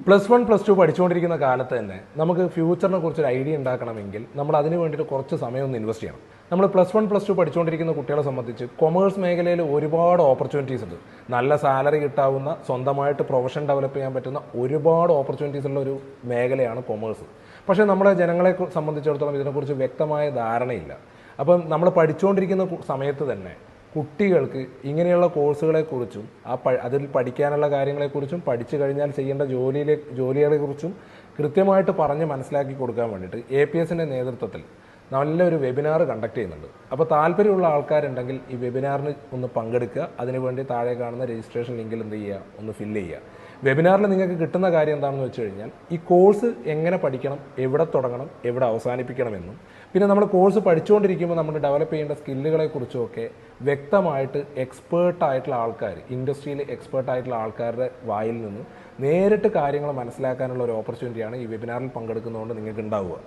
+1 +2 പഠിച്ചുകൊണ്ടിരിക്കുന്ന കാലത്ത് തന്നെ നമുക്ക് ഫ്യൂച്ചറിനെ കുറിച്ച് ഒരു ഐഡിയ ഉണ്ടാക്കണമെങ്കിൽ നമ്മൾ അതിന് വേണ്ടിയിട്ട് കുറച്ച് സമയം ഒന്ന് ഇൻവെസ്റ്റ് ചെയ്യണം. നമ്മൾ +1 +2 പഠിച്ചുകൊണ്ടിരിക്കുന്ന കുട്ടികളെ സംബന്ധിച്ച് കൊമേഴ്സ് മേഖലയിൽ ഒരുപാട് ഓപ്പർച്യൂണിറ്റീസ് ഉണ്ട്. നല്ല സാലറി കിട്ടാവുന്ന, സ്വന്തമായിട്ട് പ്രൊഫഷൻ ഡെവലപ്പ് ചെയ്യാൻ പറ്റുന്ന ഒരുപാട് ഓപ്പർച്യൂണിറ്റീസ് ഉള്ള ഒരു മേഖലയാണ് കൊമേഴ്സ്. പക്ഷേ നമ്മളെ ജനങ്ങളെ സംബന്ധിച്ചിടത്തോളം ഇതിനെക്കുറിച്ച് വ്യക്തമായ ധാരണയില്ല. അപ്പം നമ്മൾ പഠിച്ചുകൊണ്ടിരിക്കുന്ന സമയത്ത് തന്നെ കുട്ടികൾക്ക് ഇങ്ങനെയുള്ള കോഴ്സുകളെക്കുറിച്ചും അതിൽ പഠിക്കാനുള്ള കാര്യങ്ങളെക്കുറിച്ചും പഠിച്ചു കഴിഞ്ഞാൽ ചെയ്യേണ്ട ജോലികളെക്കുറിച്ചും കൃത്യമായിട്ട് പറഞ്ഞ് മനസ്സിലാക്കി കൊടുക്കാൻ വേണ്ടിയിട്ട് APSൻ്റെ നേതൃത്വത്തിൽ നല്ലൊരു വെബിനാർ കണ്ടക്ട് ചെയ്യുന്നുണ്ട്. അപ്പോൾ താല്പര്യമുള്ള ആൾക്കാരുണ്ടെങ്കിൽ ഈ വെബിനാറിന് ഒന്ന് പങ്കെടുക്കുക. അതിനുവേണ്ടി താഴെ കാണുന്ന രജിസ്ട്രേഷൻ ലിങ്കിൽ എന്ത് ചെയ്യുക, ഒന്ന് ഫില്ല് ചെയ്യുക. വെബിനാറിൽ നിങ്ങൾക്ക് കിട്ടുന്ന കാര്യം എന്താണെന്ന് വെച്ച് കഴിഞ്ഞാൽ ഈ കോഴ്സ് എങ്ങനെ പഠിക്കണം, എവിടെ തുടങ്ങണം, എവിടെ അവസാനിപ്പിക്കണമെന്നും പിന്നെ നമ്മൾ കോഴ്സ് പഠിച്ചുകൊണ്ടിരിക്കുമ്പോൾ നമ്മൾ ഡെവലപ്പ് ചെയ്യേണ്ട സ്കില്ലുകളെക്കുറിച്ചുമൊക്കെ വ്യക്തമായിട്ട് എക്സ്പേർട്ടായിട്ടുള്ള ആൾക്കാർ, ഇൻഡസ്ട്രിയിൽ എക്സ്പേർട്ടായിട്ടുള്ള ആൾക്കാരുടെ വായിൽ നിന്ന് നേരിട്ട് കാര്യങ്ങൾ മനസ്സിലാക്കാനുള്ള ഒരു ഓപ്പർച്യൂണിറ്റിയാണ് ഈ വെബിനാറിൽ പങ്കെടുക്കുന്നതുകൊണ്ട് നിങ്ങൾക്ക് ഉണ്ടാവുക.